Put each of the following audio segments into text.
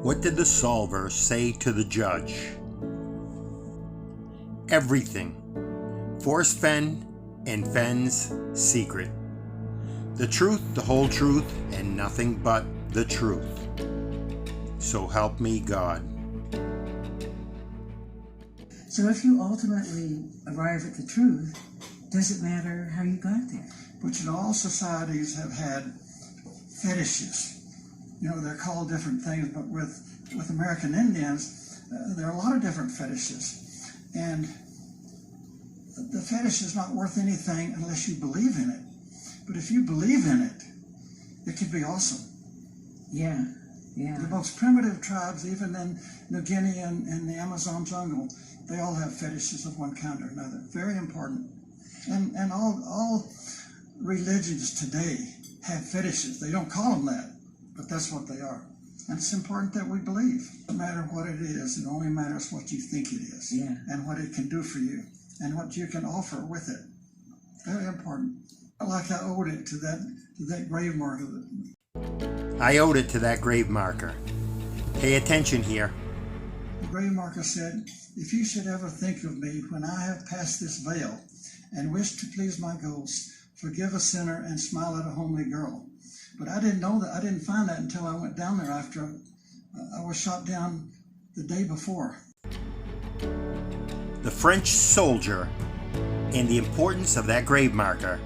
What did the solver say to the judge? Everything. Forrest Fenn and Fenn's secret. The truth, the whole truth, and nothing but the truth. So help me God. So if you ultimately arrive at the truth, does it matter how you got there? But all societies have had fetishes. They're called different things, but with American Indians, there are a lot of different fetishes. And the fetish is not worth anything unless you believe in it. But if you believe in it, it could be awesome. Yeah. The most primitive tribes, even in New Guinea and the Amazon jungle, they all have fetishes of one kind or another. Very important. And all religions today have fetishes. They don't call them that, but that's what they are. And it's important that we believe. No matter what it is, it only matters what you think it is. Yeah. And what it can do for you and what you can offer with it. Very important. Like I owed it to that grave marker. I owed it to that grave marker. Pay attention here. The grave marker said, "If you should ever think of me when I have passed this veil and wish to please my ghost, forgive a sinner and smile at a homely girl." But I didn't know that. I didn't find that until I went down there after I was shot down the day before. The French soldier and the importance of that grave marker.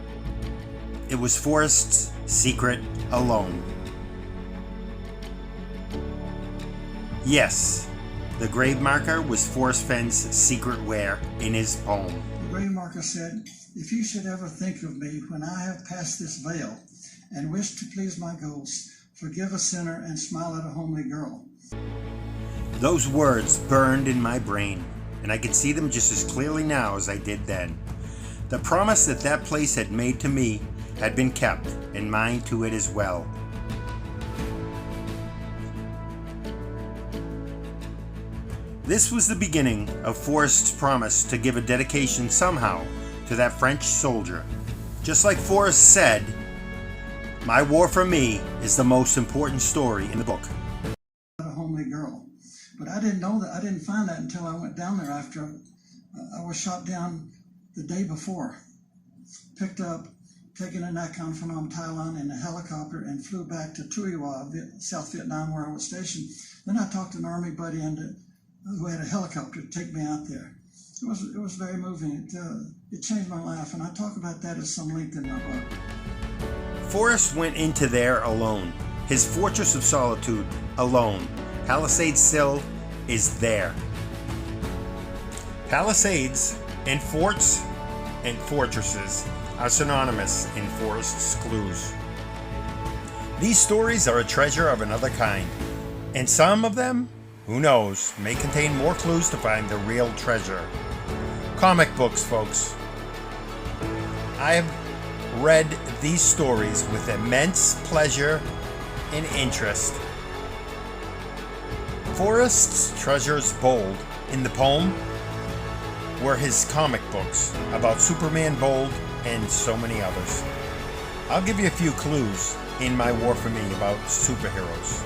It was Forrest's secret alone. Yes, the grave marker was Forrest Fenn's secret wear in his poem. The grave marker said, "If you should ever think of me when I have passed this veil and wish to please my ghost, forgive a sinner and smile at a homely girl." Those words burned in my brain, and I can see them just as clearly now as I did then. The promise that that place had made to me had been kept, and mine to it as well. This was the beginning of Forrest's promise to give a dedication somehow to that French soldier. Just like Forrest said, my war for me is the most important story in the book. A homely girl. But I didn't know that. I didn't find that until I went down there after I was shot down the day before. Picked up, taken a Nakhon Phanom, Thailand in a helicopter and flew back to Thuy, South Vietnam, where I was stationed. Then I talked to an army buddy who had a helicopter to take me out there. It was very moving. It changed my life, and I talk about that at some length in my book. Forrest went into there alone. His fortress of solitude alone. Palisade Sill is there. Palisades and forts and fortresses are synonymous in Forrest's clues. These stories are a treasure of another kind, and some of them, who knows, may contain more clues to find the real treasure. Comic books, folks. I have read these stories with immense pleasure and interest. Forrest's treasures bold in the poem were his comic books about Superman Bold and so many others. I'll give you a few clues in my War for Me about superheroes.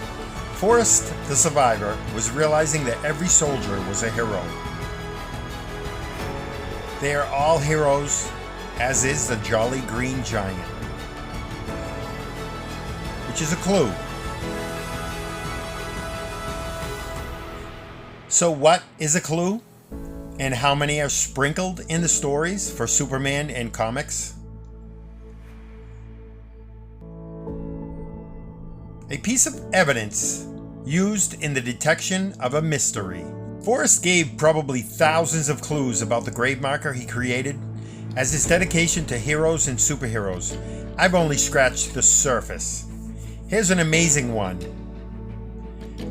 Forrest, the survivor, was realizing that every soldier was a hero. They are all heroes, as is the Jolly Green Giant, which is a clue. So what is a clue? And how many are sprinkled in the stories for Superman and comics? A piece of evidence used in the detection of a mystery. Forrest gave probably thousands of clues about the grave marker he created as his dedication to heroes and superheroes. I've only scratched the surface. Here's an amazing one.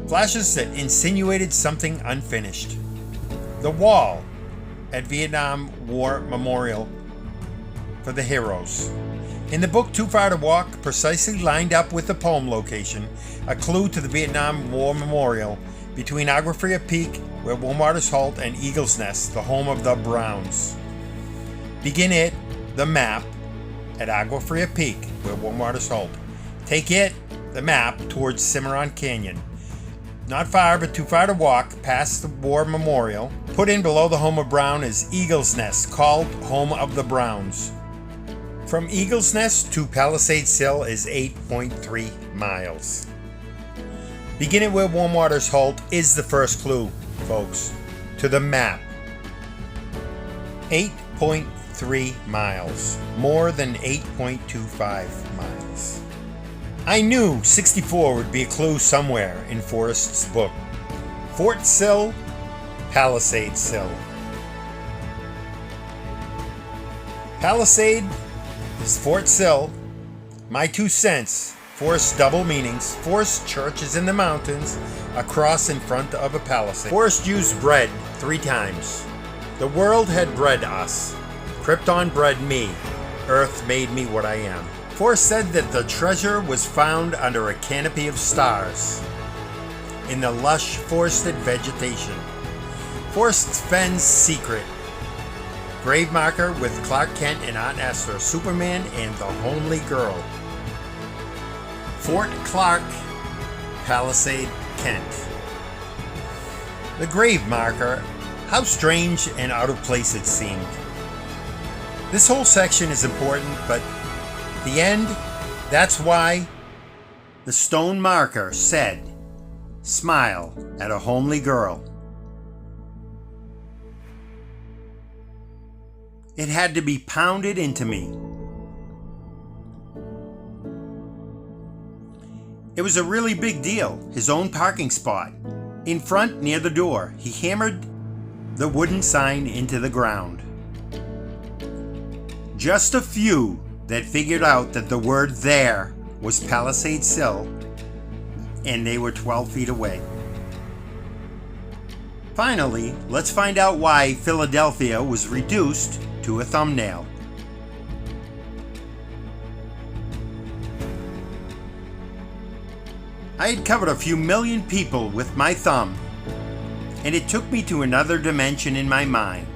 Flashes that insinuated something unfinished. The wall at Vietnam War Memorial for the heroes. In the book Too Far to Walk, precisely lined up with the poem location, a clue to the Vietnam War Memorial between Agua Fria Peak, where warm waters halt, and Eagle's Nest, the home of the Browns. Begin it, the map, at Agua Fria Peak, where warm waters halt. Take it, the map, towards Cimarron Canyon. not far but too far to walk, past the War Memorial. Put in below the home of Brown is Eagle's Nest, called Home of the Browns. From Eagle's Nest to Palisade Sill is 8.3 miles. Beginning where Warm Waters halt is the first clue, folks, to the map. 8.3 miles, more than 8.25 miles. I knew 64 would be a clue somewhere in Forrest's book. Fort Sill, Palisade Sill. Palisade is Fort Sill. My 2 cents. Forrest's double meanings. Forrest church is in the mountains, a cross in front of a palisade. Forrest used bread 3 times. The world had bred us. Krypton bred me. Earth made me what I am. Forrest said that the treasure was found under a canopy of stars in the lush forested vegetation. Forrest Fenn's secret. Grave marker with Clark Kent and Aunt Ester, Superman and the homely girl. Fort Clark, Palisade, Kent. The grave marker. How strange and out of place it seemed. This whole section is important, but the end, that's why the stone marker said, "Smile at a homely girl." It had to be pounded into me. It was a really big deal, his own parking spot. In front, near the door, he hammered the wooden sign into the ground. Just a few that figured out that the word "there" was Palisade Sill, and they were 12 feet away. Finally, let's find out why Philadelphia was reduced to a thumbnail. I had covered a few million people with my thumb, and it took me to another dimension in my mind.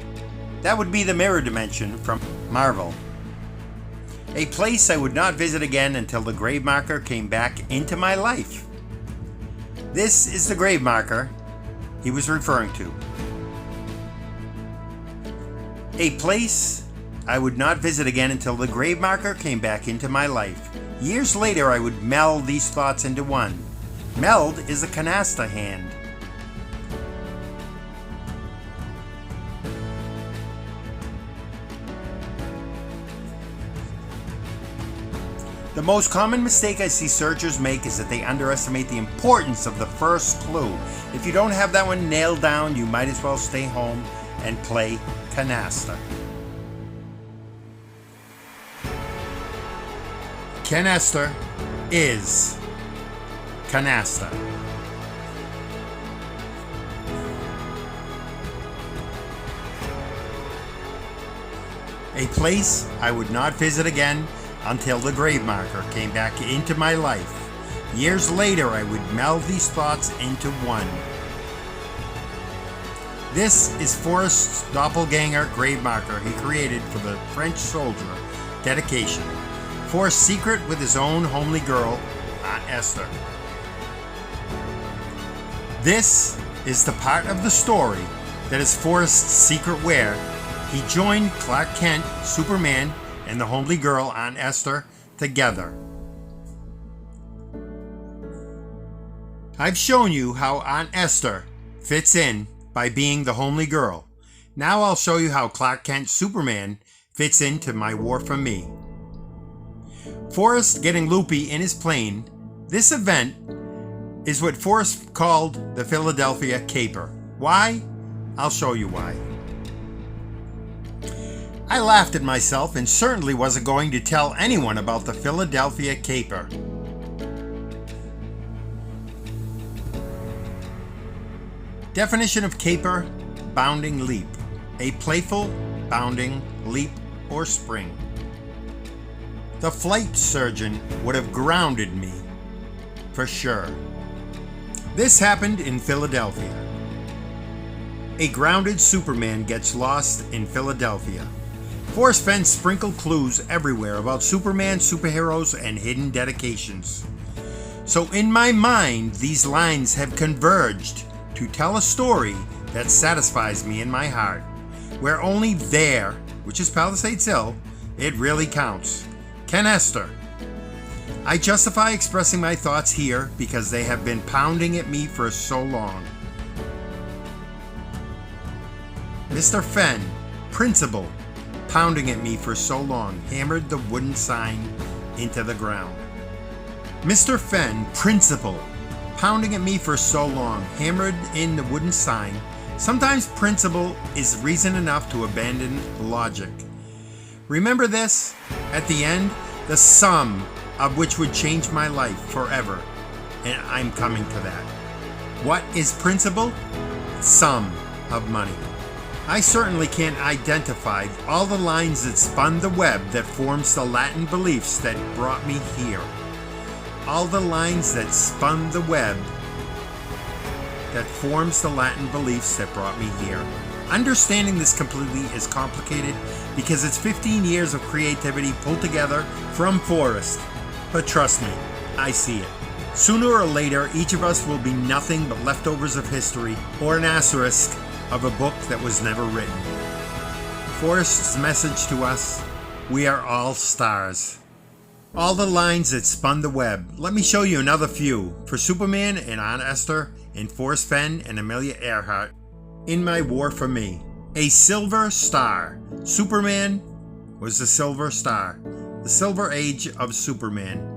That would be the mirror dimension from Marvel. A place I would not visit again until the grave marker came back into my life. This is the grave marker he was referring to. A place I would not visit again until the grave marker came back into my life. Years later, I would meld these thoughts into one. Meld is a CANASTA hand. The most common mistake I see searchers make is that they underestimate the importance of the first clue. If you don't have that one nailed down, you might as well stay home and play CANASTA. CANASTA is CANASTA. A place I would not visit again until the grave marker came back into my life. Years later, I would meld these thoughts into one. This is Forrest's doppelganger grave marker he created for the French soldier dedication. Forrest's secret with his own homely girl, Aunt Ester. This is the part of the story that is Forrest's secret where he joined Clark Kent, Superman, and the homely girl, Aunt Ester, together. I've shown you how Aunt Ester fits in by being the homely girl. Now I'll show you how Clark Kent, Superman, fits into my War for Me. Forrest getting loopy in his plane. This event is what Forrest called the Philadelphia Caper. Why? I'll show you why. I laughed at myself and certainly wasn't going to tell anyone about the Philadelphia Caper. Definition of caper: bounding leap. A playful, bounding leap or spring. The flight surgeon would have grounded me, for sure. This happened in Philadelphia. A grounded Superman gets lost in Philadelphia. Forrest Fenn sprinkled clues everywhere about Superman, superheroes, and hidden dedications. So in my mind, these lines have converged to tell a story that satisfies me in my heart, where only there, which is Palisade Sill, it really counts. CANASTA. I justify expressing my thoughts here because they have been pounding at me for so long. Mr. Fenn, principal, pounding at me for so long, hammered the wooden sign into the ground. Mr. Fenn, principal, pounding at me for so long, hammered in the wooden sign. Sometimes principle is reason enough to abandon logic. Remember this? At the end, the sum of which would change my life forever. And I'm coming to that. What is principle? Sum of money. I certainly can't identify all the lines that spun the web that forms the Latin beliefs that brought me here. All the lines that spun the web that forms the Latin beliefs that brought me here. Understanding this completely is complicated because it's 15 years of creativity pulled together from Forrest. But trust me, I see it. Sooner or later, each of us will be nothing but leftovers of history or an asterisk of a book that was never written. Forrest's message to us: we are all stars. All the lines that spun the web. Let me show you another few. For Superman and Aunt Ester and Forrest Fenn and Amelia Earhart. In My War for Me. A silver star. Superman was the silver star. The silver age of Superman.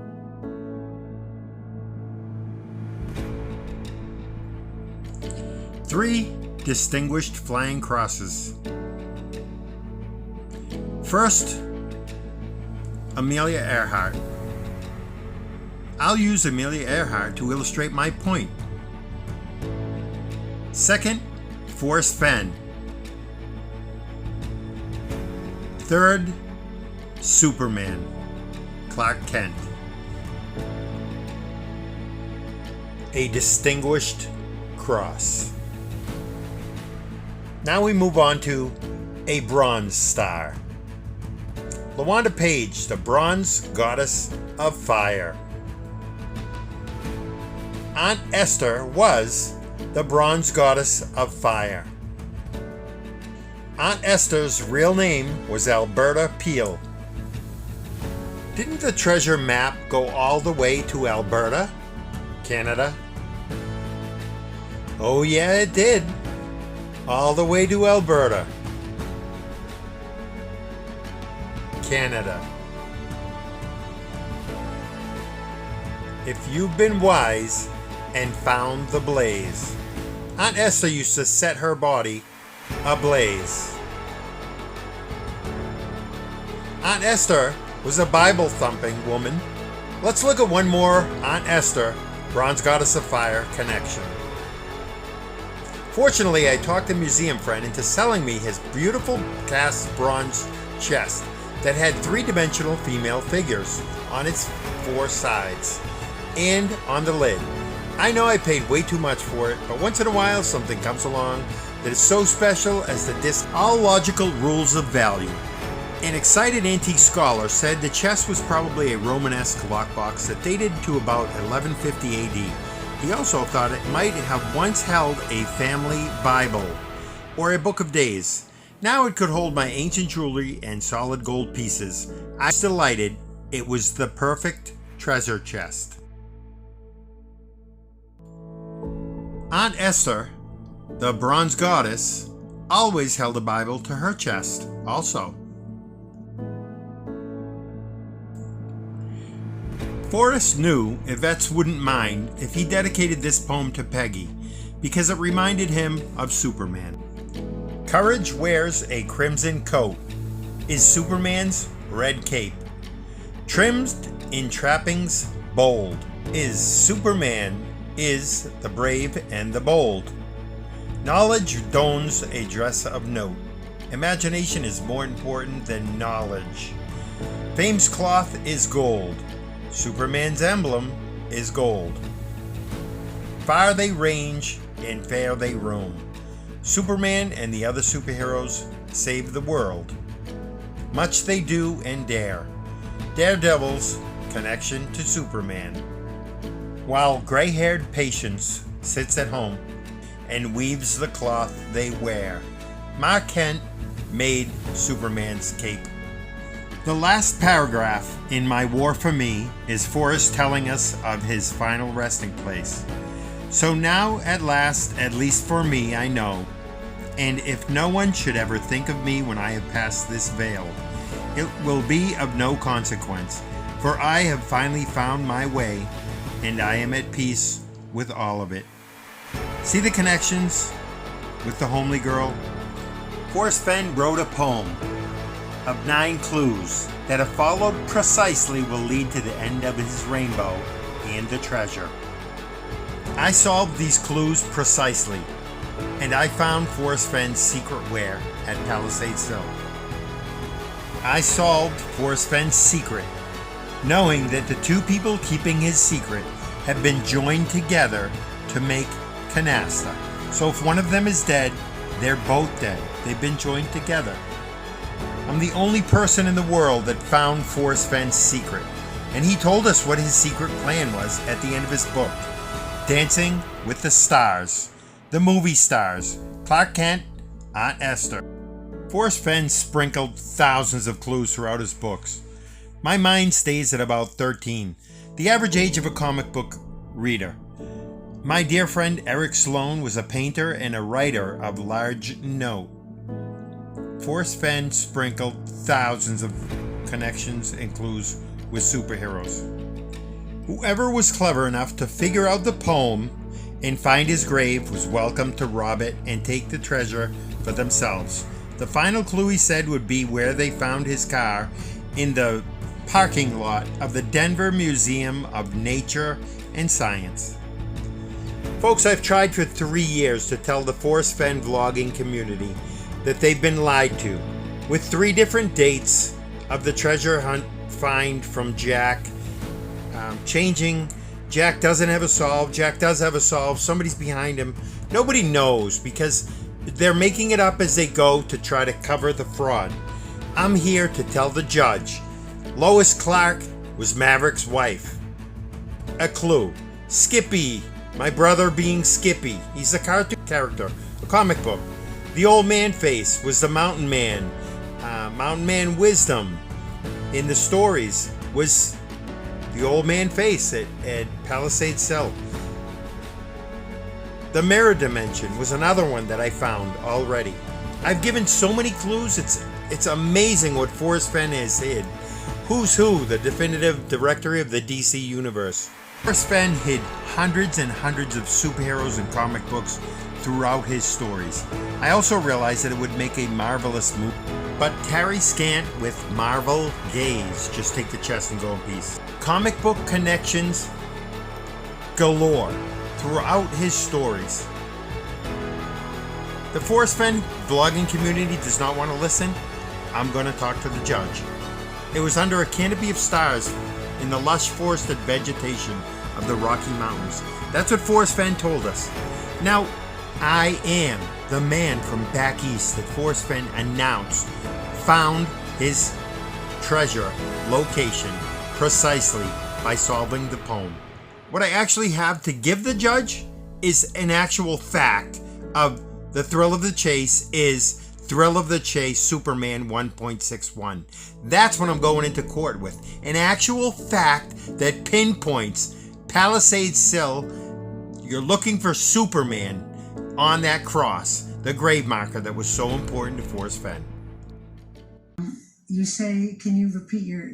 Three distinguished flying crosses. First, Amelia Earhart. I'll use Amelia Earhart to illustrate my point. Second, Forrest Fenn. Third, Superman, Clark Kent. A distinguished cross. Now we move on to a bronze star. LaWanda Page, the bronze goddess of fire. Aunt Ester was the bronze goddess of fire. Aunt Esther's real name was Alberta Peel. Didn't the treasure map go all the way to Alberta, Canada? Oh yeah, it did. All the way to Alberta, Canada. If you've been wise and found the blaze. Aunt Esther used to set her body ablaze. Aunt Esther was a Bible-thumping woman. Let's look at one more Aunt Ester, bronze goddess of fire connection. Fortunately, I talked a museum friend into selling me his beautiful cast bronze chest that had three-dimensional female figures on its four sides and on the lid. I know I paid way too much for it, but once in a while something comes along that is so special as to disc all logical rules of value. An excited antique scholar said the chest was probably a Romanesque lockbox that dated to about 1150 AD. He also thought it might have once held a family Bible or a book of days. Now it could hold my ancient jewelry and solid gold pieces. I was delighted. It was the perfect treasure chest. Aunt Esther, the bronze goddess, always held a Bible to her chest also. Forrest knew Yvette's wouldn't mind if he dedicated this poem to Peggy because it reminded him of Superman. Courage wears a crimson coat, is Superman's red cape. Trimmed in trappings bold, is Superman, is the brave and the bold. Knowledge dons a dress of note. Imagination is more important than knowledge. Fame's cloth is gold. Superman's emblem is gold. Far they range and fair they roam. Superman and the other superheroes save the world. Much they do and dare. Daredevil's connection to Superman. while gray-haired Patience sits at home and weaves the cloth they wear. Ma Kent made Superman's cape. The last paragraph in My War for Me is Forrest telling us of his final resting place. So now at last, at least for me, I know, and if no one should ever think of me when I have passed this veil, it will be of no consequence, for I have finally found my way, and I am at peace with all of it. See the connections with the homely girl? Forrest Fenn wrote a poem of 9 clues that, if followed precisely, will lead to the end of his rainbow and the treasure. I solved these clues precisely, and I found Forrest Fenn's secret where at Palisade Sill. I solved Forrest Fenn's secret, knowing that the 2 people keeping his secret have been joined together to make CANASTA. So if one of them is dead, they're both dead. They've been joined together. I'm the only person in the world that found Forrest Fenn's secret, and he told us what his secret plan was at the end of his book. Dancing with the Stars, the movie stars, Clark Kent, Aunt Esther. Forrest Fenn sprinkled thousands of clues throughout his books. My mind stays at about 13, the average age of a comic book reader. My dear friend Eric Sloan was a painter and a writer of large note. Forrest Fenn sprinkled thousands of connections and clues with superheroes. Whoever was clever enough to figure out the poem and find his grave was welcome to rob it and take the treasure for themselves. The final clue, he said, would be where they found his car in the parking lot of the Denver Museum of Nature and Science. Folks, I've tried for 3 years to tell the Forrest Fenn vlogging community that they've been lied to, with 3 different dates of the treasure hunt find from Jack, changing. Jack doesn't have a solve, Jack does have a solve, somebody's behind him. Nobody knows because they're making it up as they go to try to cover the fraud. I'm here to tell the judge Lois Clark was Maverick's wife. A clue. Skippy, my brother being Skippy. He's a cartoon character, a comic book. The old man face was the mountain man. Mountain man wisdom in the stories was the old man face at Palisade Sill. The mirror dimension was another one that I found already. I've given so many clues, it's amazing what Forrest Fenn has hid. Who's Who, the definitive directory of the DC universe. Forrest Fenn hid hundreds and hundreds of superheroes and comic books throughout his stories. I also realized that it would make a marvelous movie. But tarry scant with Marvel gaze. Just take the chest and go in peace. Comic book connections galore throughout his stories. The Forrest Fenn vlogging community does not want to listen. I'm going to talk to the judge. It was under a canopy of stars in the lush forested vegetation of the Rocky Mountains. That's what Forrest Fenn told us. Now, I am the man from back east that Forrest Fenn announced found his treasure location precisely by solving the poem. What I actually have to give the judge is an actual fact of the Thrill of the Chase is Thrill of the Chase Superman 1.61. That's what I'm going into court with. An actual fact that pinpoints Palisade Sill. You're looking for Superman on that cross, the grave marker that was so important to Forrest Fenn. You say, can you repeat your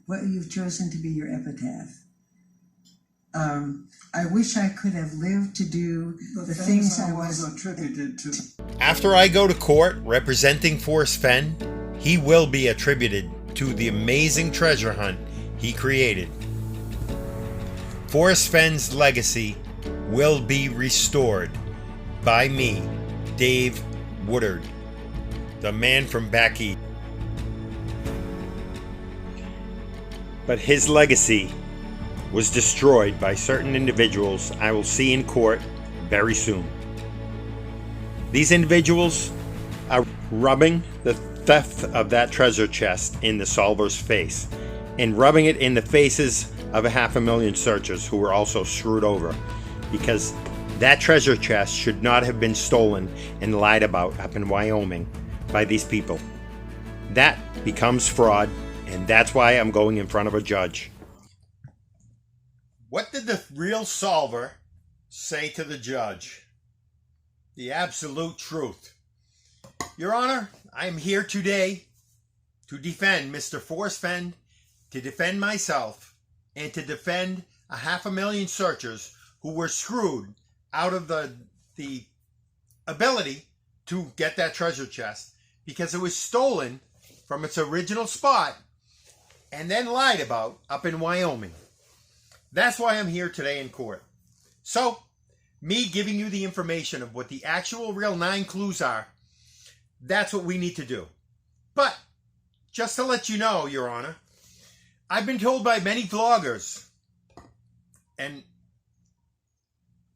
what you've chosen to be your epitaph? I wish I could have lived to do the things I was attributed to. After I go to court representing Forrest Fenn, he will be attributed to the amazing treasure hunt he created. Forrest Fenn's legacy will be restored by me, Dave Woodard, the man from back east. But his legacy was destroyed by certain individuals I will see in court very soon. These individuals are rubbing the theft of that treasure chest in the solver's face and rubbing it in the faces of 500,000 searchers who were also screwed over, because that treasure chest should not have been stolen and lied about up in Wyoming by these people. That becomes fraud, and that's why I'm going in front of a judge. What did the real solver say to the judge? The absolute truth. Your Honor, I am here today to defend Mr. Forrest Fenn, to defend myself, and to defend 500,000 searchers who were screwed out of the ability to get that treasure chest because it was stolen from its original spot and then lied about up in Wyoming. That's why I'm here today in court. So, me giving you the information of what the actual real 9 clues are, that's what we need to do. But, just to let you know, Your Honor, I've been told by many vloggers, and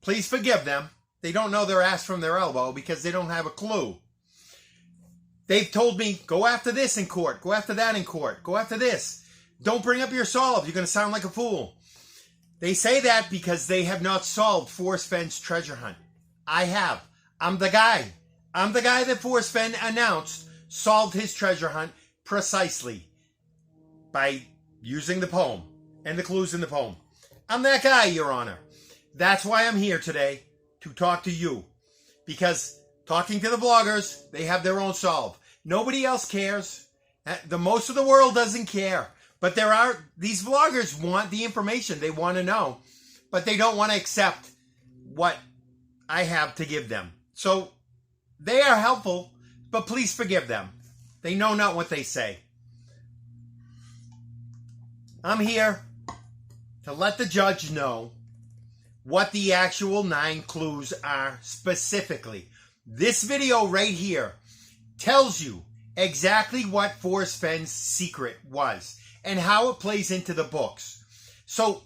please forgive them, they don't know their ass from their elbow because they don't have a clue. They've told me, go after this in court, go after that in court, go after this. Don't bring up your solve, you're going to sound like a fool. They say that because they have not solved Forrest Fenn's treasure hunt. I have. I'm the guy. I'm the guy that Forrest Fenn announced solved his treasure hunt precisely by using the poem and the clues in the poem. I'm that guy, Your Honor. That's why I'm here today, to talk to you. Because talking to the vloggers, they have their own solve. Nobody else cares. The most of the world doesn't care. But these vloggers want the information. They want to know. But they don't want to accept what I have to give them. So they are helpful, but please forgive them. They know not what they say. I'm here to let the judge know what the actual 9 clues are specifically. This video right here tells you exactly what Forrest Fenn's secret was and how it plays into the books. So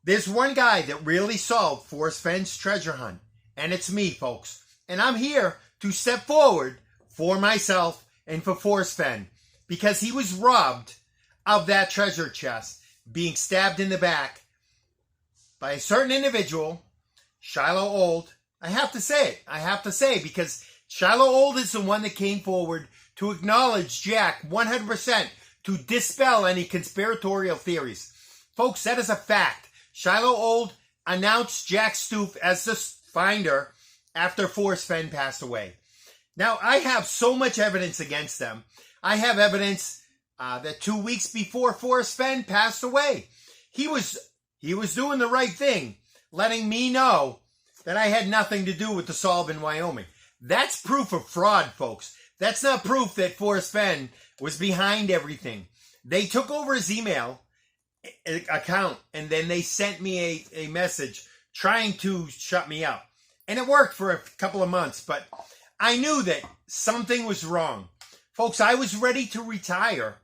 there's one guy that really solved Forrest Fenn's treasure hunt, and it's me, folks. And I'm here to step forward for myself and for Forrest Fenn, because he was robbed of that treasure chest, being stabbed in the back by a certain individual, Shiloh Old. I have to say it. I have to say, because Shiloh Old is the one that came forward to acknowledge Jack 100%, to dispel any conspiratorial theories. Folks, that is a fact. Shiloh Old announced Jack Stoof as the finder after Forrest Fenn passed away. Now, I have so much evidence against them. I have evidence that 2 weeks before Forrest Fenn passed away, he was doing the right thing, letting me know that I had nothing to do with the solve in Wyoming. That's proof of fraud, folks. That's not proof that Forrest Fenn was behind everything. They took over his email account, and then they sent me a message trying to shut me up. And it worked for a couple of months, but I knew that something was wrong. Folks, I was ready to retire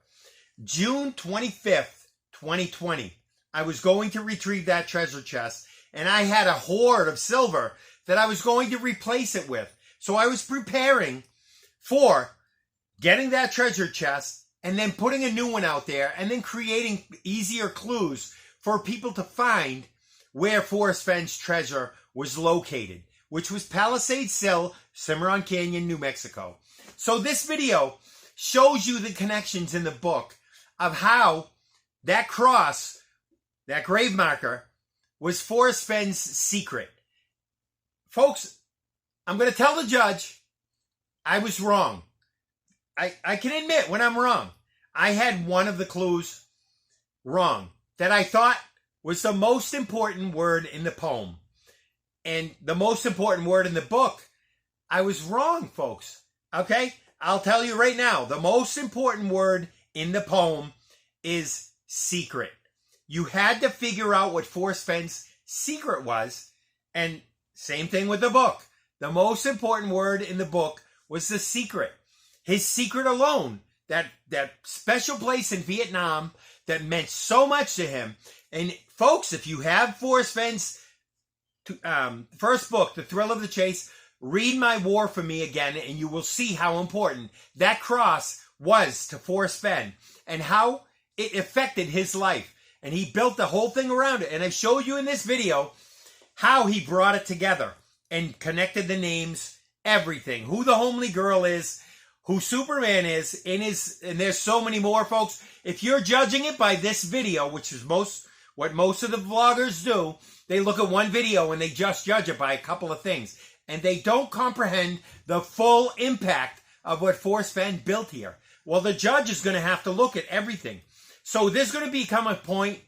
June 25th, 2020. I was going to retrieve that treasure chest, and I had a hoard of silver that I was going to replace it with. So I was preparing for getting that treasure chest and then putting a new one out there and then creating easier clues for people to find where Forrest Fenn's treasure was located, which was Palisade Sill, Cimarron Canyon, New Mexico. So this video shows you the connections in the book of how that cross, that grave marker, was Forrest Fenn's secret. Folks, I'm going to tell the judge I was wrong. I can admit when I'm wrong. I had one of the clues wrong that I thought was the most important word in the poem. And the most important word in the book, I was wrong, folks. Okay? I'll tell you right now, the most important word in the poem is secret. You had to figure out what Forrest Fenn's secret was. And same thing with the book. The most important word in the book was the secret. His secret alone, that special place in Vietnam that meant so much to him. And folks, if you have Forrest Fenn's first book, The Thrill of the Chase, read My War for Me again, and you will see how important that cross was to Forrest Fenn and how it affected his life. And he built the whole thing around it. And I showed you in this video how he brought it together and connected the names, everything. Who the homely girl is, who Superman is, and there's so many more, folks. If you're judging it by this video, which is what most of the vloggers do, they look at one video and they just judge it by a couple of things. And they don't comprehend the full impact of what Forrest Fenn built here. Well, the judge is going to have to look at everything. So there's going to become a point,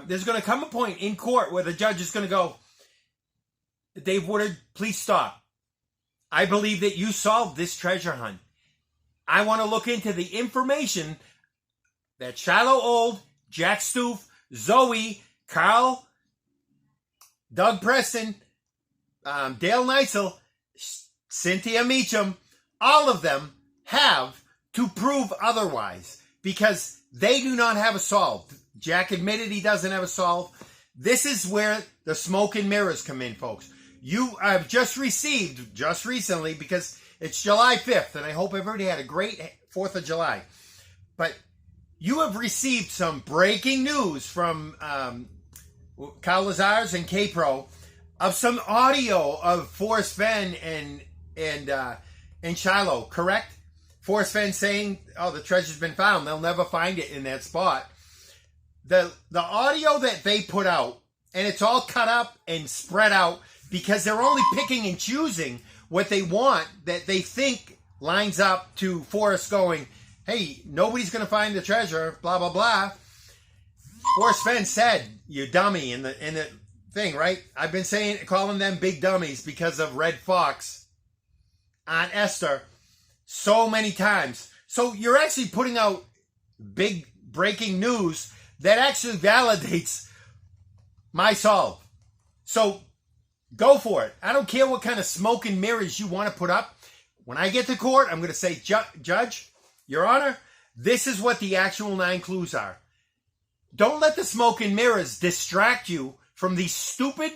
there's going to come a point in court where the judge is going to go, Dave Woodard, please stop. I believe that you solved this treasure hunt. I want to look into the information that Shiloh Old, Jack Stoof, Zoe, Carl, Doug Preston, Dale Neitzel, Cynthia Meacham, all of them have to prove otherwise because they do not have a solve. Jack admitted he doesn't have a solve. This is where the smoke and mirrors come in, folks. You have just received, just recently, because it's July 5th, and I hope everybody had a great 4th of July. But you have received some breaking news from Kyle Lazars and K-Pro of some audio of Forrest Fenn and Shiloh, correct? Forrest Fenn saying, oh, the treasure's been found. They'll never find it in that spot. The audio that they put out, and it's all cut up and spread out because they're only picking and choosing what they want that they think lines up to Forrest going, hey, nobody's going to find the treasure, blah, blah, blah. Forrest Fenn said, you dummy, in the thing, right? I've been calling them big dummies because of Red Fox on Ester so many times. So you're actually putting out big breaking news that actually validates my solve. So go for it. I don't care what kind of smoke and mirrors you want to put up. When I get to court, I'm going to say, Judge, Your Honor, this is what the actual 9 clues are. Don't let the smoke and mirrors distract you from these stupid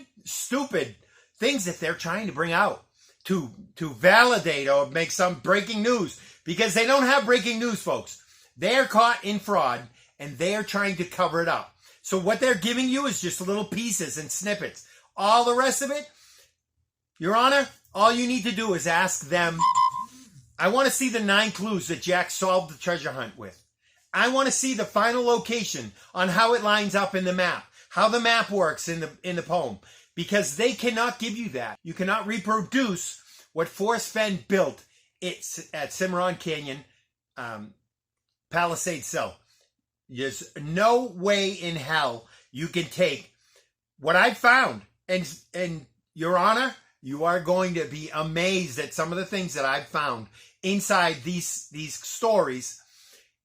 things that they're trying to bring out to validate or make some breaking news. Because they don't have breaking news, folks. They're caught in fraud, and they're trying to cover it up. So what they're giving you is just little pieces and snippets. All the rest of it, Your Honor, all you need to do is ask them. I want to see the 9 clues that Jack solved the treasure hunt with. I want to see the final location on how it lines up in the map, how the map works in the poem, because they cannot give you that. You cannot reproduce what Forrest Fenn built at Cimarron Canyon, Palisade Sill. There's no way in hell you can take what I found. And Your Honor, you are going to be amazed at some of the things that I've found inside these stories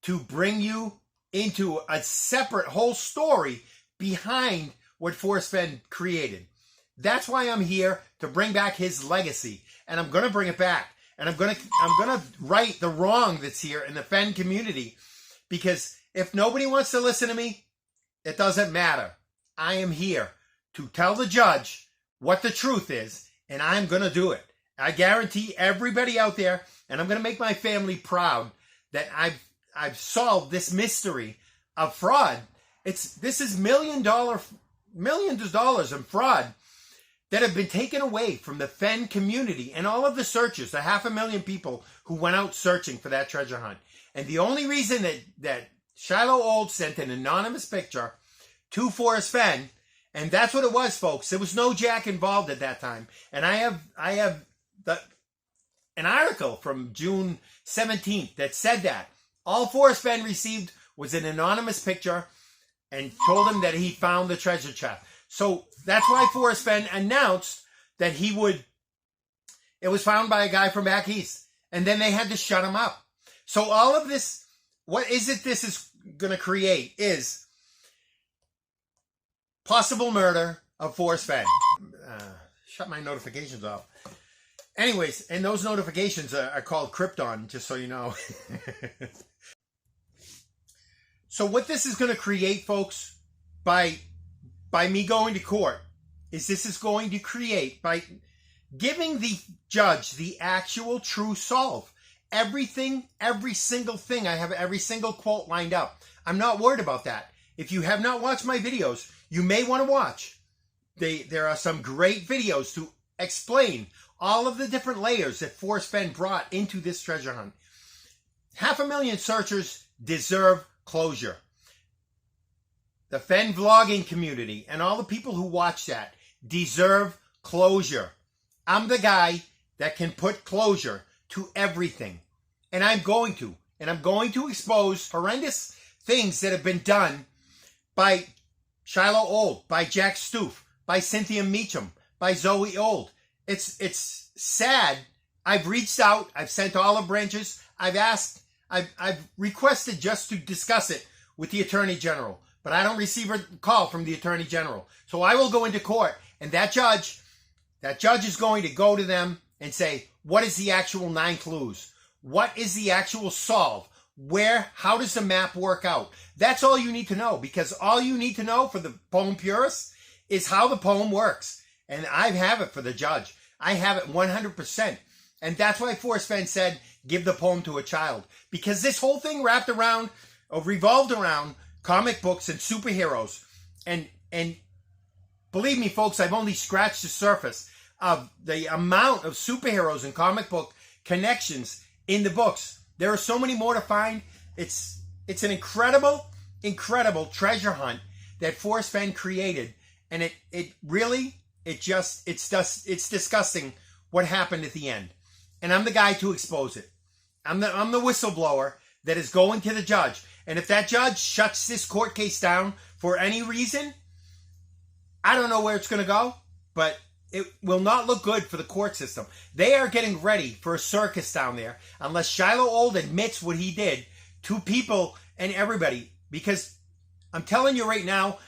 to bring you into a separate whole story behind what Forrest Fenn created. That's why I'm here, to bring back his legacy. And I'm going to bring it back. And I'm going to right the wrong that's here in the Fenn community. Because if nobody wants to listen to me, it doesn't matter. I am here to tell the judge what the truth is, and I'm going to do it. I guarantee everybody out there, and I'm going to make my family proud, that I've solved this mystery of fraud. This is millions of dollars in fraud that have been taken away from the Fenn community and all of the searchers, the 500,000 people who went out searching for that treasure hunt. And the only reason that Shiloh Old sent an anonymous picture to Forrest Fenn, and that's what it was, folks. There was no Jack involved at that time. And I have an article from June 17th that said that. All Forrest Fenn received was an anonymous picture and told him that he found the treasure chest. So that's why Forrest Fenn announced that it was found by a guy from back east. And then they had to shut him up. So all of this, what is it this is going to create is possible murder of Forrest Fenn. Shut my notifications off. Anyways, and those notifications are called Krypton, just so you know. So what this is going to create, folks, by me going to court, is this is going to create, by giving the judge the actual true solve. Everything, every single thing, I have every single quote lined up. I'm not worried about that. If you have not watched my videos, you may want to watch. There are some great videos to explain all of the different layers that Forrest Fenn brought into this treasure hunt. 500,000 searchers deserve closure. The Fenn vlogging community and all the people who watch that deserve closure. I'm the guy that can put closure to everything. And I'm going to. And I'm going to expose horrendous things that have been done by Shiloh Old, by Jack Stoof, by Cynthia Meacham, by Zoe Old. It's sad. I've reached out. I've sent olive branches. I've asked. I've requested just to discuss it with the Attorney General. But I don't receive a call from the Attorney General. So I will go into court. And that judge is going to go to them and say, what is the actual 9 clues? What is the actual solve? How does the map work out? That's all you need to know, because all you need to know for the poem purists is how the poem works. And I have it for the judge. I have it 100%. And that's why Forrest Fenn said, give the poem to a child. Because this whole thing revolved around comic books and superheroes. And believe me, folks, I've only scratched the surface of the amount of superheroes and comic book connections in the books. There are so many more to find. It's an incredible, incredible treasure hunt that Forrest Fenn created. And it's disgusting what happened at the end. And I'm the guy to expose it. I'm the whistleblower that is going to the judge. And if that judge shuts this court case down for any reason, I don't know where it's going to go, but it will not look good for the court system. They are getting ready for a circus down there unless Shiloh Old admits what he did to people and everybody. Because I'm telling you right now,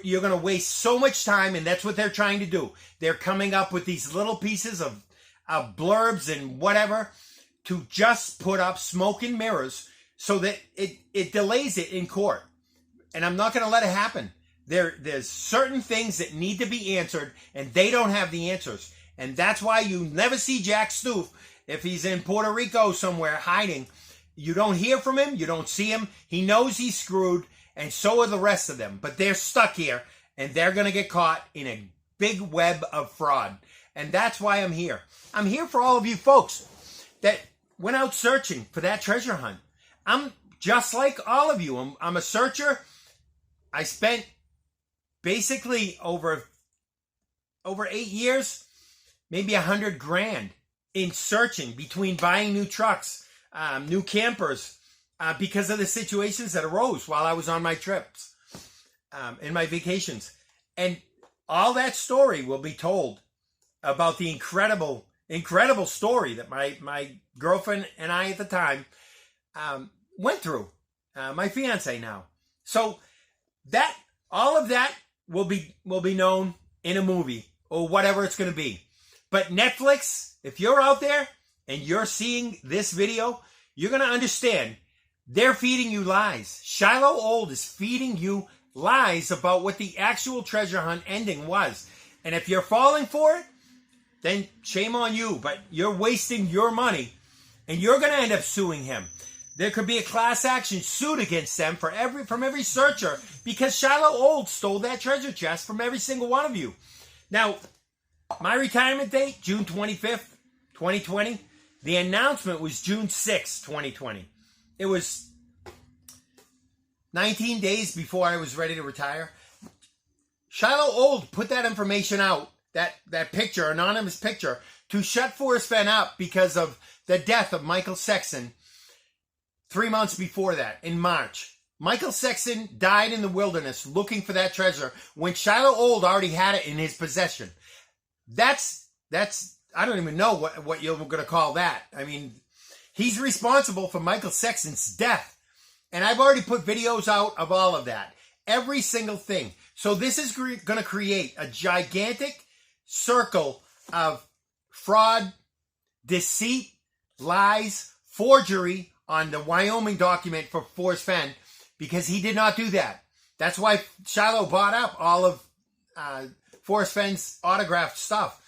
you're going to waste so much time, and that's what they're trying to do. They're coming up with these little pieces of blurbs and whatever to just put up smoke and mirrors so that it delays it in court. And I'm not going to let it happen. There's certain things that need to be answered, and they don't have the answers. And that's why you never see Jack Stoof if he's in Puerto Rico somewhere hiding. You don't hear from him. You don't see him. He knows he's screwed, and so are the rest of them. But they're stuck here, and they're going to get caught in a big web of fraud. And that's why I'm here. I'm here for all of you folks that went out searching for that treasure hunt. I'm just like all of you. I'm a searcher. I spent basically over 8 years, maybe $100,000 in searching between buying new trucks, new campers, because of the situations that arose while I was on my trips, in my vacations. And all that story will be told about the incredible story that my girlfriend and I at the time went through, my fiance now. So that all of that will be known in a movie or whatever it's going to be. But Netflix, if you're out there and you're seeing this video, you're going to understand they're feeding you lies. Shiloh Old is feeding you lies about what the actual treasure hunt ending was. And if you're falling for it, then shame on you. But you're wasting your money, and you're going to end up suing him. There could be a class action suit against them from every searcher, because Shiloh Old stole that treasure chest from every single one of you. Now, my retirement date, June 25th, 2020. The announcement was June 6th, 2020. It was 19 days before I was ready to retire. Shiloh Old put that information out, that picture, anonymous picture, to shut Forrest Fenn up because of the death of Michael Sexton 3 months before that, in March. Michael Sexton died in the wilderness looking for that treasure when Shiloh Old already had it in his possession. That's I don't even know what you're going to call that. I mean, he's responsible for Michael Sexton's death. And I've already put videos out of all of that. Every single thing. So this is going to create a gigantic circle of fraud, deceit, lies, forgery on the Wyoming document for Forrest Fenn, because he did not do that. That's why Shiloh bought up all of Forrest Fenn's autographed stuff,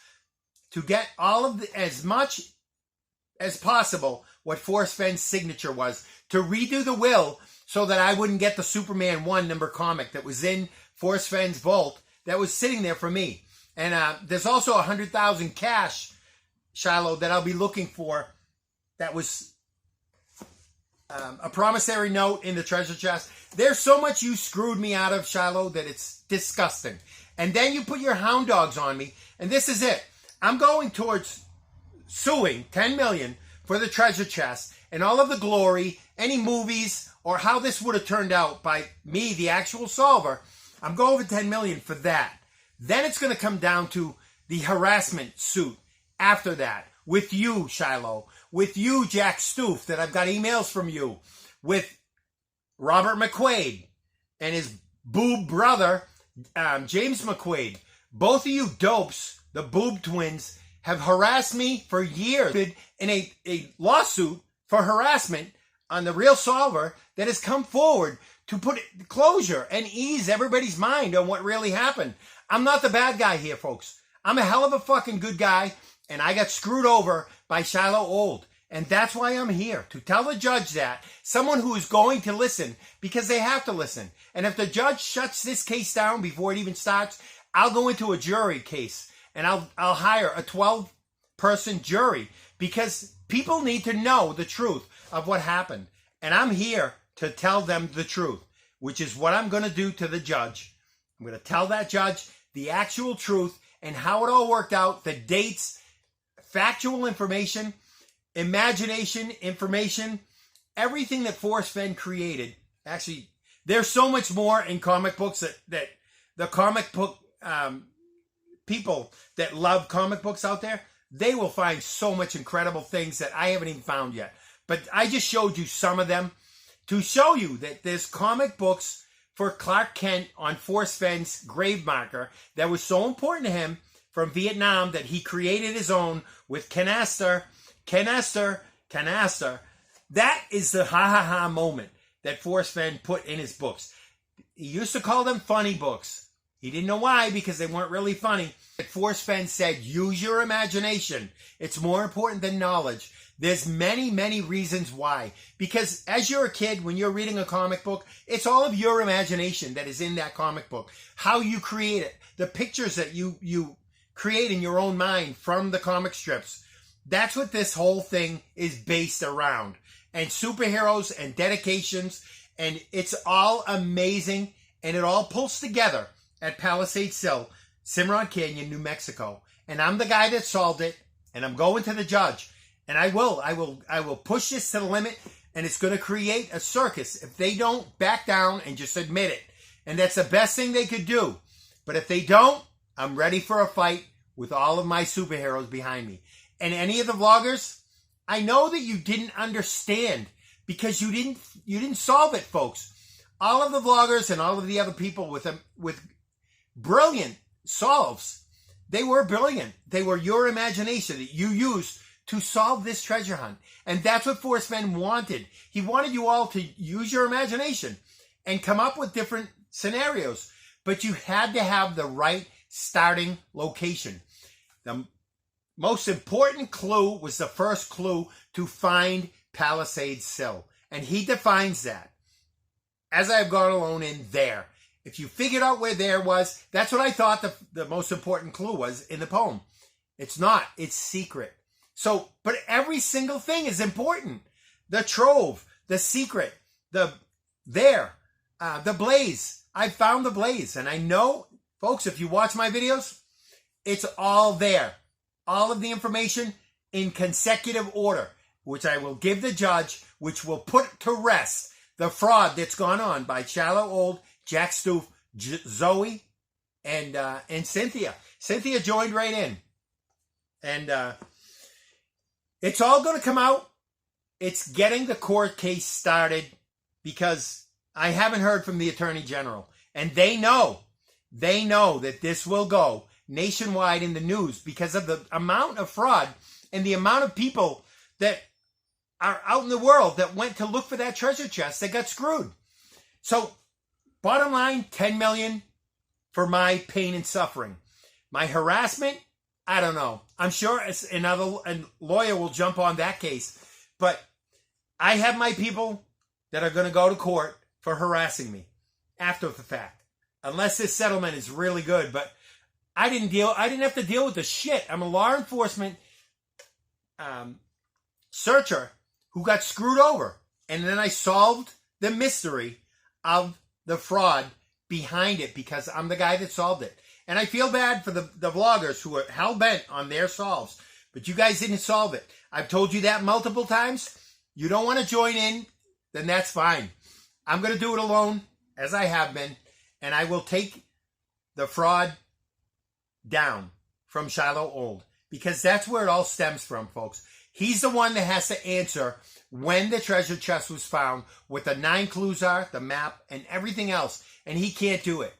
to get all of as much as possible what Forrest Fenn's signature was to redo the will so that I wouldn't get the Superman 1 number comic that was in Forrest Fenn's vault that was sitting there for me. And there's also 100,000 cash, Shiloh, that I'll be looking for. That was a promissory note in the treasure chest. There's so much you screwed me out of, Shiloh, that it's disgusting. And then you put your hound dogs on me, and this is it. I'm going towards suing $10 million for the treasure chest and all of the glory, any movies, or how this would have turned out by me, the actual solver. I'm going for $10 million for that. Then it's going to come down to the harassment suit after that, with you, Shiloh, with you, Jack Stoof, that I've got emails from you, with Robert McQuaid and his boob brother, James McQuaid. Both of you dopes, the boob twins, have harassed me for years in a lawsuit for harassment on the real solver that has come forward to put closure and ease everybody's mind on what really happened. I'm not the bad guy here, folks. I'm a hell of a fucking good guy, and I got screwed over by Shiloh Old. And that's why I'm here, to tell the judge that, someone who is going to listen, because they have to listen. And if the judge shuts this case down before it even starts, I'll go into a jury case, and I'll hire a 12-person jury, because people need to know the truth of what happened. And I'm here to tell them the truth, which is what I'm going to do to the judge. I'm going to tell that judge the actual truth and how it all worked out, the dates, factual information, imagination, information, everything that Forrest Fenn created. Actually, there's so much more in comic books that the comic book people that love comic books out there, they will find so much incredible things that I haven't even found yet. But I just showed you some of them to show you that there's comic books for Clark Kent on Forrest Fenn's grave marker that was so important to him from Vietnam that he created his own with CANASTA. That is the ha-ha-ha moment that Forrest Fenn put in his books. He used to call them funny books. He didn't know why, because they weren't really funny. Forrest Fenn said, use your imagination. It's more important than knowledge. There's many, many reasons why. Because as you're a kid, when you're reading a comic book, it's all of your imagination that is in that comic book. How you create it. The pictures that you create in your own mind from the comic strips. That's what this whole thing is based around. And superheroes and dedications. And it's all amazing. And it all pulls together at Palisade Sill, Cimarron Canyon, New Mexico. And I'm the guy that solved it. And I'm going to the judge. And I will push this to the limit, and it's going to create a circus if they don't back down and just admit it. And that's the best thing they could do. But if they don't, I'm ready for a fight with all of my superheroes behind me. And any of the vloggers, I know that you didn't understand because you didn't solve it, folks. All of the vloggers and all of the other people with brilliant solves, they were brilliant. They were your imagination that you used to solve this treasure hunt. And that's what Forrest Fenn wanted. He wanted you all to use your imagination and come up with different scenarios. But you had to have the right starting location. The most important clue was the first clue to find Palisade Sill. And he defines that. As I've gone alone in there. If you figured out where there was, that's what I thought the most important clue was in the poem. It's not. It's secret. So, but every single thing is important. The trove, the secret, the blaze. I found the blaze. And I know, folks, if you watch my videos, it's all there. All of the information in consecutive order, which I will give the judge, which will put to rest the fraud that's gone on by Shiloh Old, Jack Stoof, Zoe, and Cynthia. Cynthia joined right in. And it's all going to come out. It's getting the court case started because I haven't heard from the Attorney General. And they know that this will go nationwide in the news because of the amount of fraud and the amount of people that are out in the world that went to look for that treasure chest that got screwed. So, bottom line, $10 million for my pain and suffering. My harassment, I don't know. I'm sure another lawyer will jump on that case. But I have my people that are going to go to court for harassing me after the fact. Unless this settlement is really good. But I didn't have to deal with the shit. I'm a law enforcement searcher who got screwed over. And then I solved the mystery of the fraud behind it because I'm the guy that solved it. And I feel bad for the vloggers who are hell-bent on their solves. But you guys didn't solve it. I've told you that multiple times. You don't want to join in, then that's fine. I'm going to do it alone, as I have been. And I will take the fraud down from Shiloh Old. Because that's where it all stems from, folks. He's the one that has to answer when the treasure chest was found, what the 9 clues are, the map, and everything else. And he can't do it.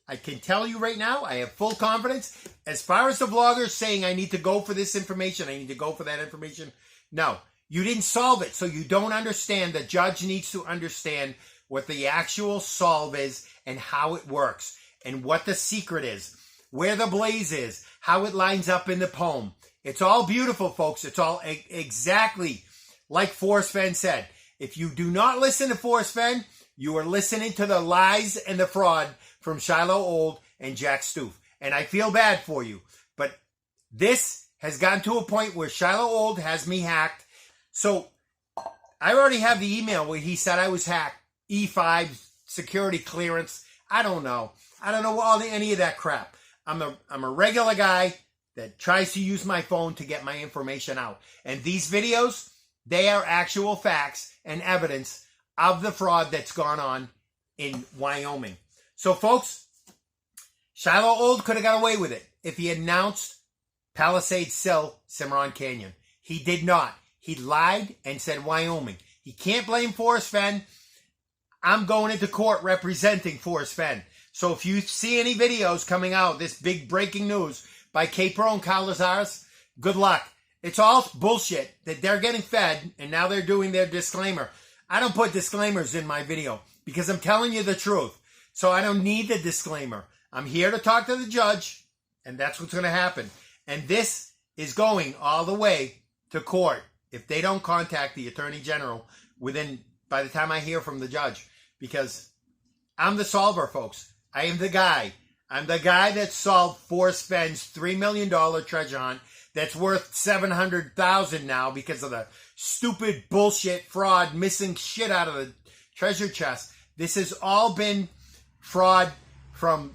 I can tell you right now, I have full confidence. As far as the vloggers saying I need to go for this information, I need to go for that information. No, you didn't solve it, so you don't understand. The judge needs to understand what the actual solve is and how it works and what the secret is, where the blaze is, how it lines up in the poem. It's all beautiful, folks. It's all exactly like Forrest Fenn said. If you do not listen to Forrest Fenn, you are listening to the lies and the fraud from Shiloh Old and Jack Stoof. And I feel bad for you. But this has gotten to a point where Shiloh Old has me hacked. So I already have the email where he said I was hacked. E5, security clearance. I don't know. I don't know any of that crap. I'm a regular guy that tries to use my phone to get my information out. And these videos, they are actual facts and evidence of the fraud that's gone on in Wyoming. So, folks, Shiloh Old could have got away with it if he announced Palisade Sill, Cimarron Canyon. He did not. He lied and said Wyoming. He can't blame Forrest Fenn. I'm going into court representing Forrest Fenn. So if you see any videos coming out, this big breaking news by K-Pro and Calazares, good luck. It's all bullshit that they're getting fed and now they're doing their disclaimer. I don't put disclaimers in my video because I'm telling you the truth. So I don't need the disclaimer. I'm here to talk to the judge, and that's what's going to happen. And this is going all the way to court if they don't contact the Attorney General by the time I hear from the judge. Because I'm the solver, folks. I am the guy. I'm the guy that solved Forrest Fenn's $3 million treasure hunt that's worth $700,000 now because of the stupid bullshit fraud missing shit out of the treasure chest. This has all been fraud from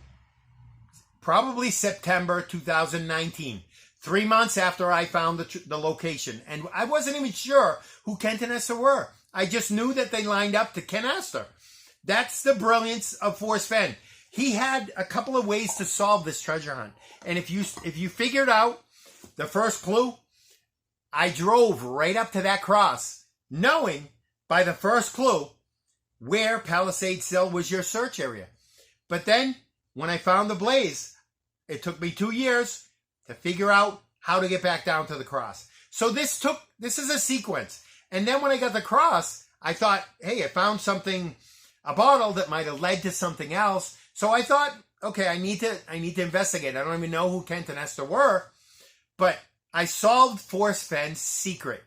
probably September 2019, 3 months after I found the location. And I wasn't even sure who Kent and Ester were. I just knew that they lined up to CANASTA. That's the brilliance of Forrest Fenn. He had a couple of ways to solve this treasure hunt. And if you figured out the first clue, I drove right up to that cross, knowing by the first clue where Palisade Sill was your search area. But then, when I found the blaze, it took me 2 years to figure out how to get back down to the cross. So this is a sequence. And then when I got the cross, I thought, hey, I found something, a bottle that might have led to something else. So I thought, okay, I need to investigate. I don't even know who Kent and Ester were, but I solved Forrest Fenn's secret.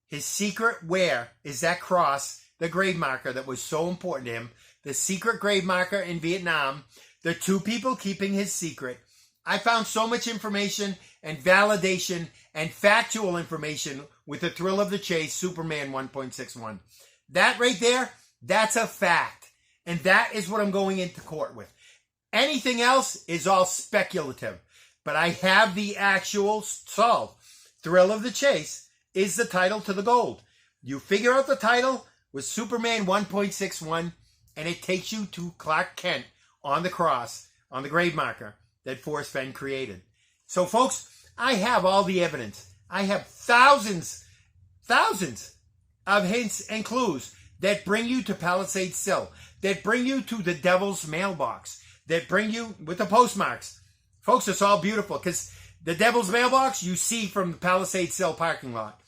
His secret where is that cross, the grave marker that was so important to him, the secret grave marker in Vietnam, the 2 people keeping his secret. I found so much information and validation and factual information with The Thrill of the Chase, Superman 1.61. That right there, that's a fact. And that is what I'm going into court with. Anything else is all speculative. But I have the actual solve. Thrill of the Chase is the title to the gold. You figure out the title with Superman 1.61, and it takes you to Clark Kent on the cross, on the grave marker that Forrest Fenn created. So, folks, I have all the evidence. I have thousands of hints and clues that bring you to Palisade Sill, that bring you to the Devil's Mailbox, that bring you with the postmarks. Folks, it's all beautiful because the Devil's Mailbox you see from the Palisade Sill parking lot.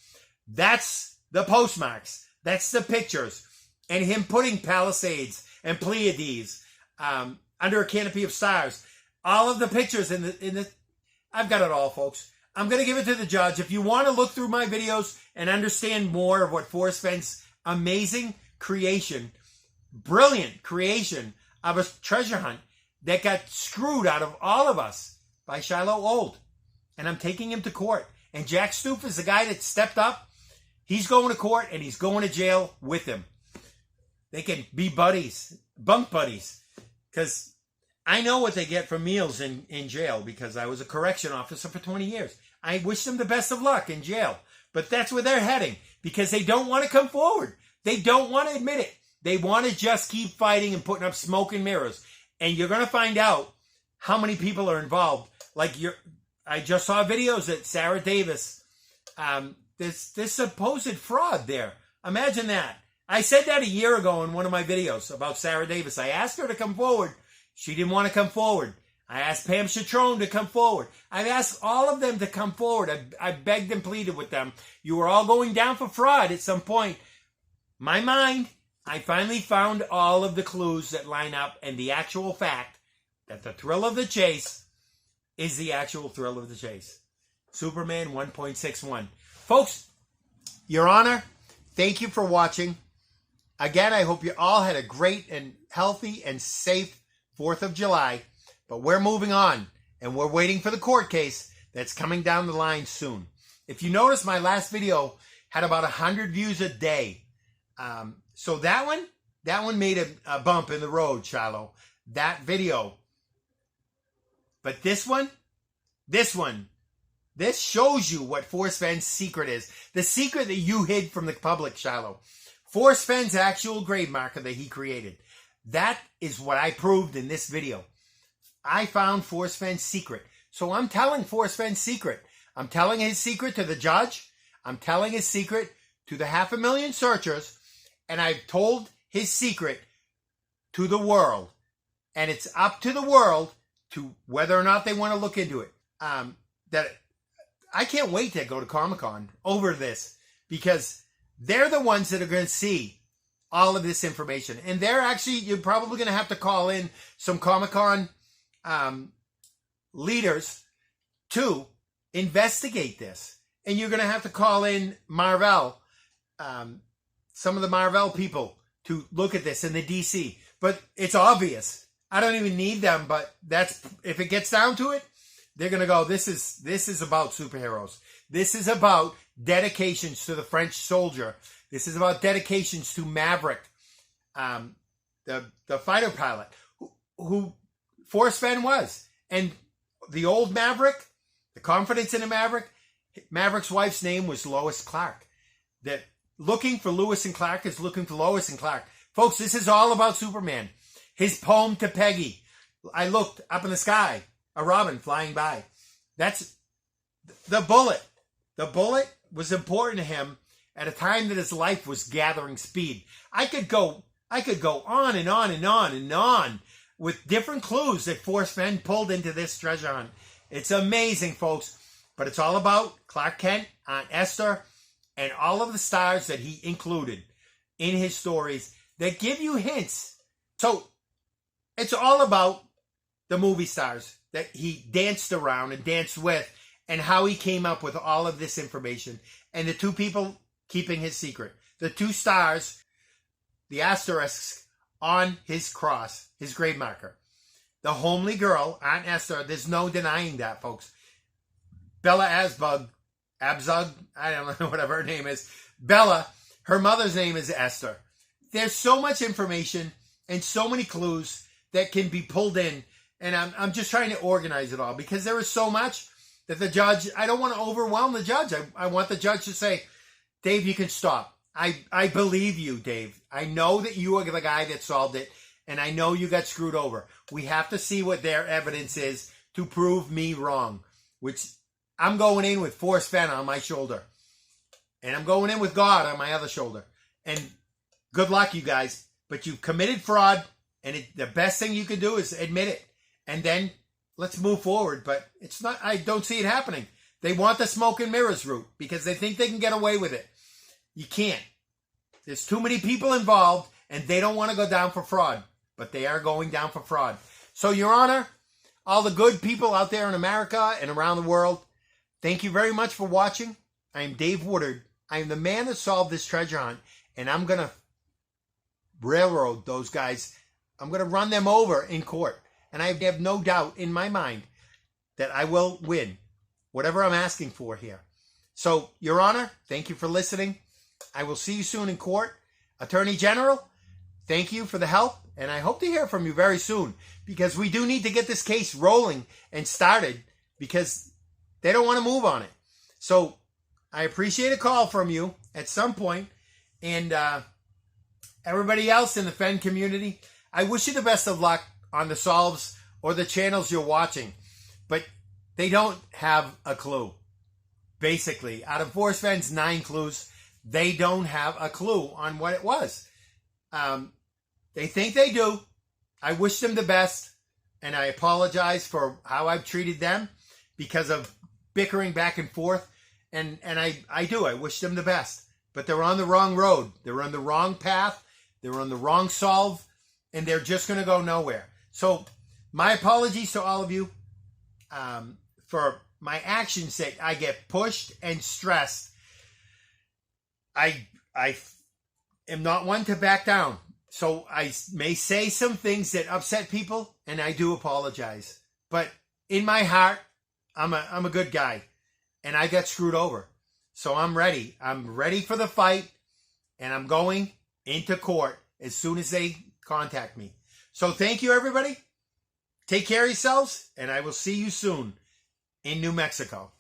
That's the postmarks. That's the pictures. And him putting Palisades and Pleiades under a canopy of stars. All of the pictures in the I've got it all, folks. I'm going to give it to the judge. If you want to look through my videos and understand more of what Forrest Fenn's amazing creation, brilliant creation of a treasure hunt that got screwed out of all of us by Shiloh Old. And I'm taking him to court. And Jack Stoof is the guy that stepped up. He's going to court and he's going to jail with him. They can be buddies, bunk buddies. Because I know what they get for meals in jail because I was a correction officer for 20 years. I wish them the best of luck in jail. But that's where they're heading because they don't want to come forward. They don't want to admit it. They want to just keep fighting and putting up smoke and mirrors. And you're going to find out how many people are involved. I just saw videos that Sarah Davis, this supposed fraud there. Imagine that. I said that a year ago in one of my videos about Sarah Davis. I asked her to come forward. She didn't want to come forward. I asked Pam Chatrone to come forward. I've asked all of them to come forward. I begged and pleaded with them. You were all going down for fraud at some point. My mind, I finally found all of the clues that line up and the actual fact that the thrill of the chase is the actual thrill of the chase. Superman 1.61. Folks, Your Honor, thank you for watching. Again, I hope you all had a great and healthy and safe 4th of July. But we're moving on, and we're waiting for the court case that's coming down the line soon. If you notice, my last video had about 100 views a day. So that one made a bump in the road, Shiloh. That video. But this shows you what Forrest Fenn's secret is. The secret that you hid from the public, Shiloh. Forrest Fenn's actual grave marker that he created. That is what I proved in this video. I found Forrest Fenn's secret. So I'm telling Forrest Fenn's secret. I'm telling his secret to the judge. I'm telling his secret to the 500,000 searchers. And I've told his secret to the world. And it's up to the world to whether or not they want to look into it. That I can't wait to go to Comic-Con over this. Because they're the ones that are going to see all of this information. And you're probably going to have to call in some Comic-Con leaders to investigate this. And you're going to have to call in Marvel, some of the Marvel people to look at this in the DC. But it's obvious. I don't even need them, but if it gets down to it, they're going to go, this is about superheroes. This is about dedications to the French soldier. This is about dedications to Maverick, the fighter pilot, who Forrest Fenn was. And the old Maverick, the confidence in a Maverick, Maverick's wife's name was Lois Clark. That looking for Lewis and Clark is looking for Lois and Clark. Folks, this is all about Superman. His poem to Peggy. I looked up in the sky, a robin flying by. That's the bullet. The bullet was important to him at a time that his life was gathering speed. I could go on and on and on and on with different clues that Forrest Fenn pulled into this treasure hunt. It's amazing, folks. But it's all about Clark Kent, Aunt Esther, and all of the stars that he included in his stories that give you hints. So it's all about the movie stars that he danced around and danced with and how he came up with all of this information. And the two people keeping his secret. The two stars, the asterisks on his cross, his grave marker. The homely girl, Aunt Esther, there's no denying that, folks. Bella Abzug, I don't know, whatever her name is. Bella, her mother's name is Esther. There's so much information and so many clues that can be pulled in. And I'm just trying to organize it all because there is so much that the judge, I don't want to overwhelm the judge. I want the judge to say, Dave, you can stop. I believe you, Dave. I know that you are the guy that solved it, and I know you got screwed over. We have to see what their evidence is to prove me wrong, which I'm going in with Forrest Fenn on my shoulder, and I'm going in with God on my other shoulder. And good luck, you guys. But you've committed fraud, and the best thing you can do is admit it, and then let's move forward. But it's not. I don't see it happening. They want the smoke and mirrors route because they think they can get away with it. You can't. There's too many people involved, and they don't want to go down for fraud. But they are going down for fraud. So, Your Honor, all the good people out there in America and around the world, thank you very much for watching. I am Dave Woodard. I am the man that solved this treasure hunt, and I'm going to railroad those guys. I'm going to run them over in court, and I have no doubt in my mind that I will win whatever I'm asking for here. So, Your Honor, thank you for listening. I will see you soon in court. Attorney General, thank you for the help, and I hope to hear from you very soon, because we do need to get this case rolling and started, because they don't want to move on it. So I appreciate a call from you at some point, and everybody else in the Fenn community, I wish you the best of luck on the solves or the channels you're watching, but they don't have a clue. Basically, out of Forrest Fenn's 9 clues, they don't have a clue on what it was. They think they do. I wish them the best, and I apologize for how I've treated them because of bickering back and forth. And I do. I wish them the best. But they're on the wrong road. They're on the wrong path. They're on the wrong solve, and they're just going to go nowhere. So my apologies to all of you for my actions that I get pushed and stressed. I am not one to back down. So I may say some things that upset people, and I do apologize. But in my heart, I'm a good guy, and I got screwed over. So I'm ready. I'm ready for the fight, and I'm going into court as soon as they contact me. So thank you, everybody. Take care of yourselves, and I will see you soon in New Mexico.